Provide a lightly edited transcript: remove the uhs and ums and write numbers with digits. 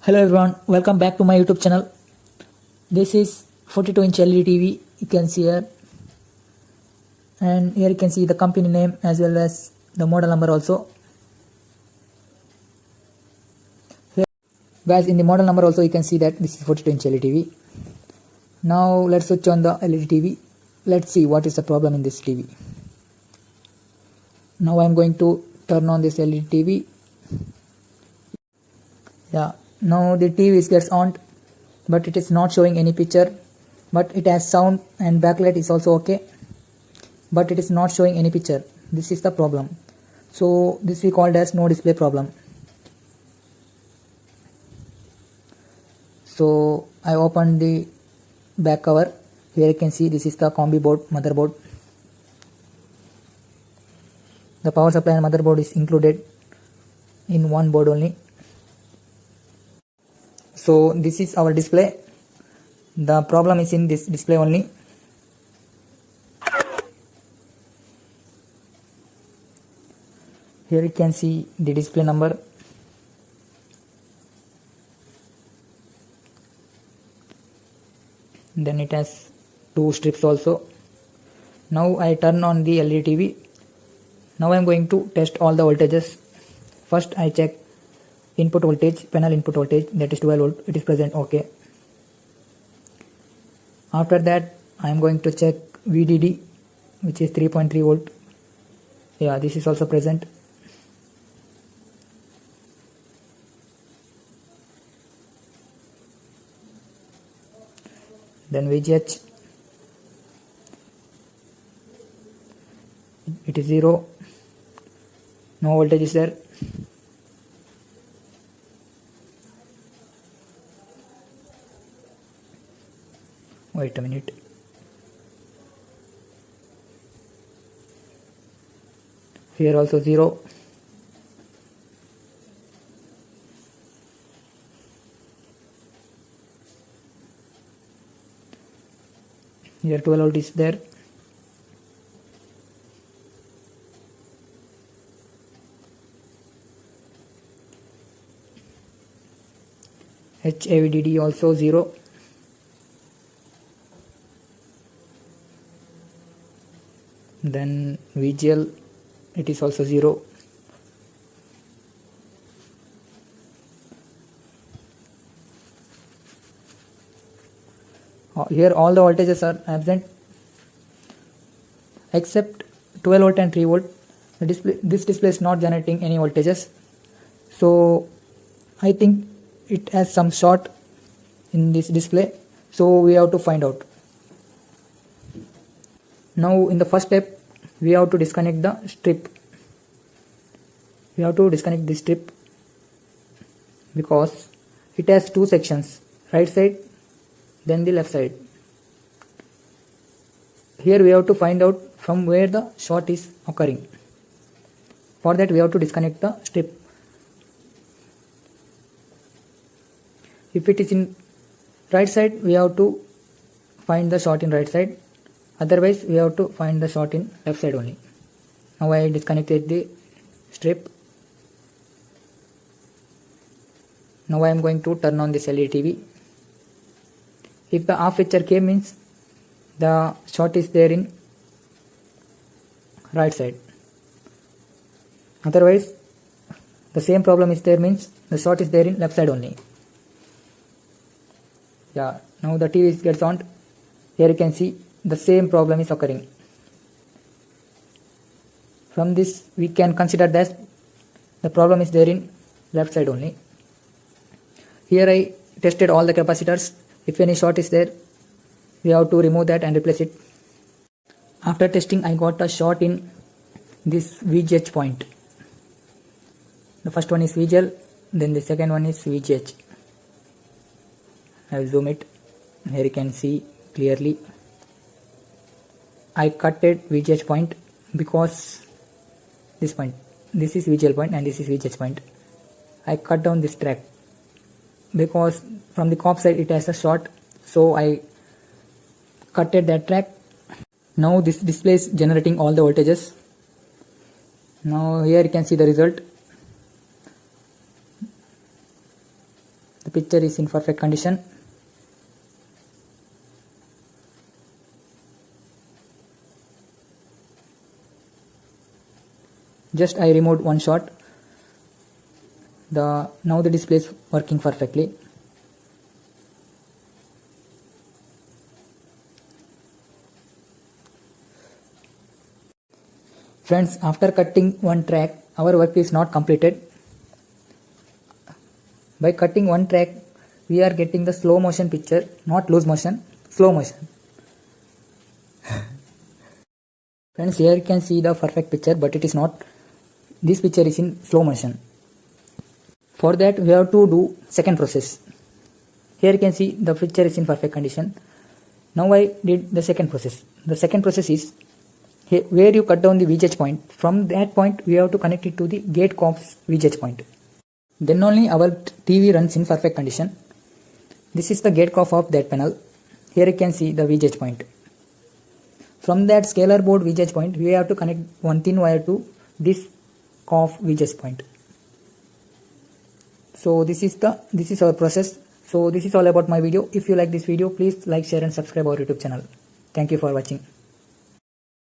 Hello everyone, welcome back to my YouTube channel. This is 42-inch LED TV you can see here, and here you can see the company name as well as the model number also. Here, guys, in the model number also you can see that this is 42-inch LED TV. Now let's switch on the LED TV. Let's see what is the problem in this TV. Now I am going to turn on this LED TV. Yeah, now the TV gets on, but it is not showing any picture, but it has sound and backlight is also okay, but it is not showing any picture. This is the problem. So this we called as no display problem. So I opened the back cover. Here you can see this is the combi board motherboard. The power supply and motherboard is included in one board only. So this is our display. The problem is in this display only. Here you can see the display number. Then it has two strips also. Now I turn on the LED TV. Now I am going to test all the voltages. First I check input voltage, panel input voltage, that is 12 volt, it is present, okay. After that I am going to check VDD, which is 3.3 volt. Yeah, this is also present. Then VGH, it is 0, no voltage is there. Wait a minute. Here also 0. Here 12 volt is there. HAVDD also 0. Then VGL, it is also 0. Here all the voltages are absent except 12 volt and 3 volt. This display is not generating any voltages. So I think it has some short in this display. So we have to find out. Now in the first step we have to disconnect the strip. We have to disconnect this strip because it has two sections, right side then the left side. Here we have to find out from where the short is occurring. For that we have to disconnect the strip. If it is in right side, we have to find the short in right side. Otherwise we have to find the short in left side only. Now I disconnected the strip. Now I am going to turn on this LED TV. If the off picture came means the short is there in right side. Otherwise the same problem is there means the short is there in left side only. Yeah, now the TV gets on. Here you can see the same problem is occurring. From this we can consider that the problem is there in left side only. Here I tested all the capacitors. If any short is there, we have to remove that and replace it. After testing I got a short in this VGH point. The first one is VGL, then the second one is VGH. I will zoom it. Here you can see clearly. I cutted VGH point because this point, this is VGL point and this is VGH point. I cut down this track because from the cop side it has a short, so I cutted that track. Now this display is generating all the voltages. Now here you can see the result. The picture is in perfect condition. Just I removed one shot. Now the display is working perfectly. Friends, after cutting one track, our work is not completed. By cutting one track, we are getting the slow motion picture, not loose motion, slow motion. Friends, here you can see the perfect picture, but it is not. This picture is in slow motion. For that, we have to do second process. Here you can see the picture is in perfect condition. Now I did the second process. The second process is here, where you cut down the VGH point. From that point, we have to connect it to the gate COM's VGH point. Then only our TV runs in perfect condition. This is the gate COF of that panel. Here you can see the VGH point. From that scalar board VGH point, we have to connect one thin wire to this COF VGH point. So this is our process. So this is all about my video. If you like this video, please like, share and subscribe our YouTube channel. Thank you for watching.